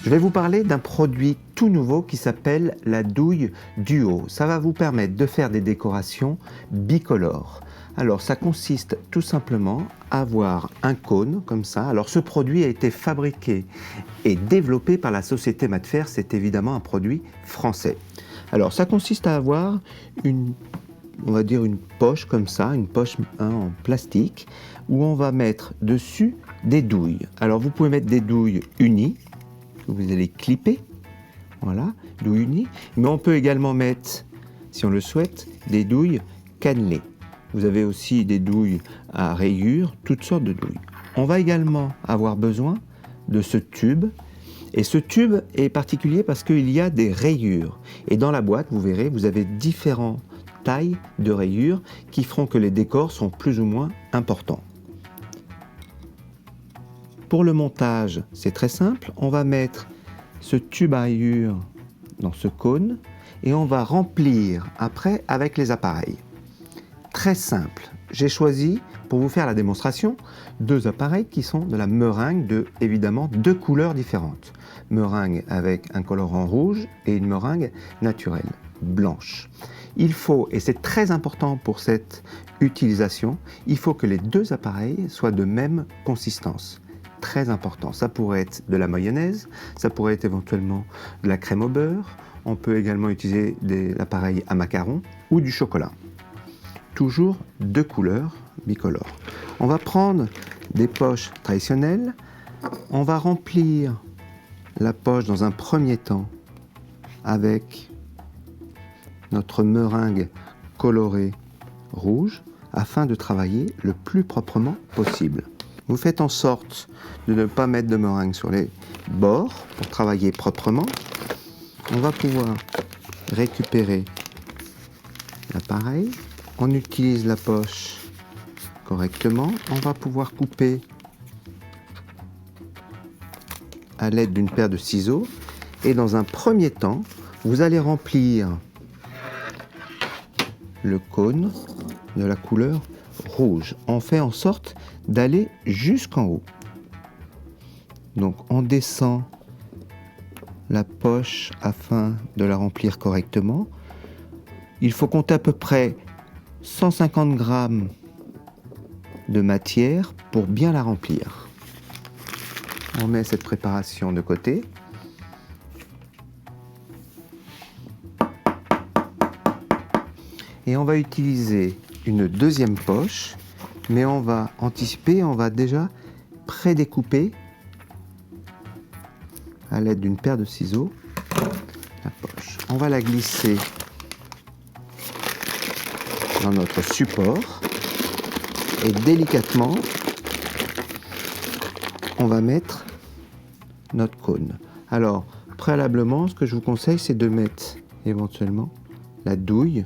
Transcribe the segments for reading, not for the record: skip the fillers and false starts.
Je vais vous parler d'un produit tout nouveau qui s'appelle la douille Duo. Ça va vous permettre de faire des décorations bicolores. Alors ça consiste tout simplement à avoir un cône comme ça. Alors ce produit a été fabriqué et développé par la société Matfer. C'est évidemment un produit français. Alors ça consiste à avoir on va dire une poche comme ça, une poche en plastique où on va mettre dessus des douilles. Alors vous pouvez mettre des douilles unies que vous allez clipper, voilà, douilles unies, mais on peut également mettre, si on le souhaite, des douilles cannelées. Vous avez aussi des douilles à rayures, toutes sortes de douilles. On va également avoir besoin de ce tube. Et ce tube est particulier parce qu'il y a des rayures. Et dans la boîte, vous verrez, vous avez différentes tailles de rayures qui feront que les décors sont plus ou moins importants. Pour le montage, c'est très simple. On va mettre ce tube à rayures dans ce cône et on va remplir après avec les appareils. Très simple. J'ai choisi, pour vous faire la démonstration, deux appareils qui sont de la meringue de, évidemment, deux couleurs différentes. Meringue avec un colorant rouge et une meringue naturelle, blanche. Il faut, et c'est très important pour cette utilisation, il faut que les deux appareils soient de même consistance. Très important. Ça pourrait être de la mayonnaise, ça pourrait être éventuellement de la crème au beurre. On peut également utiliser l'appareil à macarons ou du chocolat. Toujours deux couleurs bicolores. On va prendre des poches traditionnelles. On va remplir la poche dans un premier temps avec notre meringue colorée rouge afin de travailler le plus proprement possible. Vous faites en sorte de ne pas mettre de meringue sur les bords pour travailler proprement. On va pouvoir récupérer l'appareil. On utilise la poche correctement. On va pouvoir couper à l'aide d'une paire de ciseaux. Et dans un premier temps, vous allez remplir le cône de la couleur rouge. On fait en sorte d'aller jusqu'en haut. Donc on descend la poche afin de la remplir correctement. Il faut compter à peu près 150 grammes de matière pour bien la remplir. On met cette préparation de côté. Et on va utiliser une deuxième poche, mais on va anticiper, on va déjà prédécouper à l'aide d'une paire de ciseaux la poche. On va la glisser dans notre support et délicatement on va mettre notre cône. Alors préalablement, ce que je vous conseille, c'est de mettre éventuellement la douille.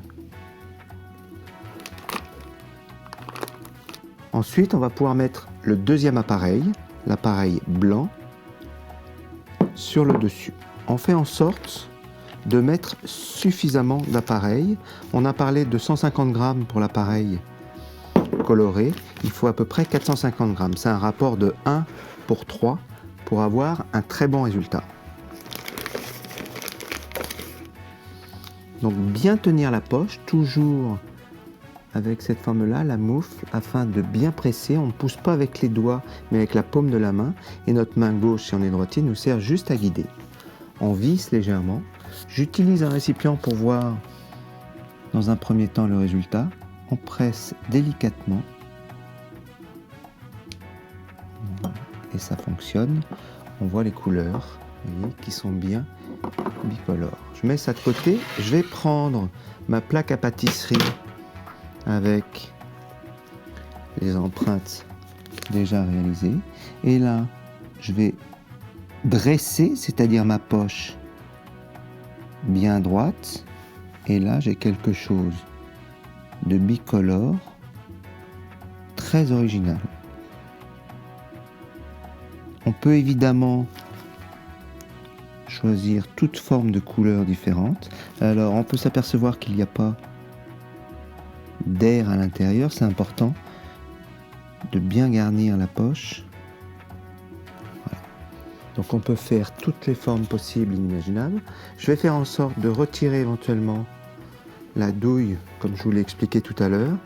Ensuite, on va pouvoir mettre le deuxième appareil, l'appareil blanc, sur le dessus. On fait en sorte de mettre suffisamment d'appareils. On a parlé de 150 grammes pour l'appareil coloré. Il faut à peu près 450 grammes. C'est un rapport de 1 pour 3 pour avoir un très bon résultat. Donc bien tenir la poche, toujours avec cette forme-là, la moufle, afin de bien presser. On ne pousse pas avec les doigts, mais avec la paume de la main. Et notre main gauche, si on est droitier, nous sert juste à guider. On visse légèrement. J'utilise un récipient pour voir dans un premier temps le résultat. On presse délicatement. Et ça fonctionne. On voit les couleurs, vous voyez, qui sont bien bicolores. Je mets ça de côté. Je vais prendre ma plaque à pâtisserie avec les empreintes déjà réalisées. Et là, je vais dresser, c'est-à-dire ma poche bien droite. Et là, j'ai quelque chose de bicolore, très original. On peut évidemment choisir toute forme de couleurs différentes. Alors, on peut s'apercevoir qu'il n'y a pas d'air à l'intérieur, c'est important de bien garnir la poche. Voilà. Donc on peut faire toutes les formes possibles et inimaginables. Je vais faire en sorte de retirer éventuellement la douille, comme je vous l'ai expliqué tout à l'heure.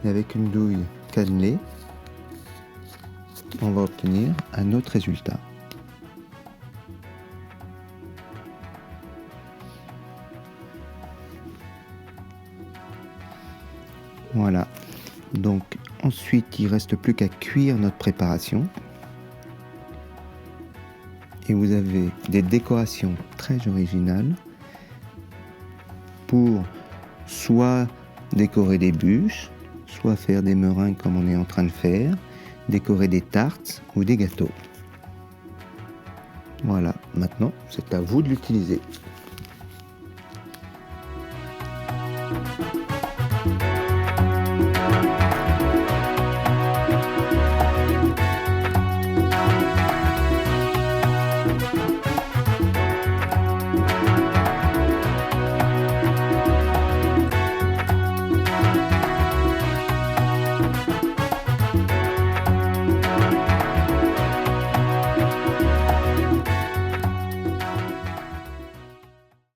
Et avec une douille cannelée, on va obtenir un autre résultat. Voilà. Donc ensuite, il ne reste plus qu'à cuire notre préparation. Et vous avez des décorations très originales pour soit décorer des bûches, soit faire des meringues comme on est en train de faire, décorer des tartes ou des gâteaux. Voilà, maintenant c'est à vous de l'utiliser.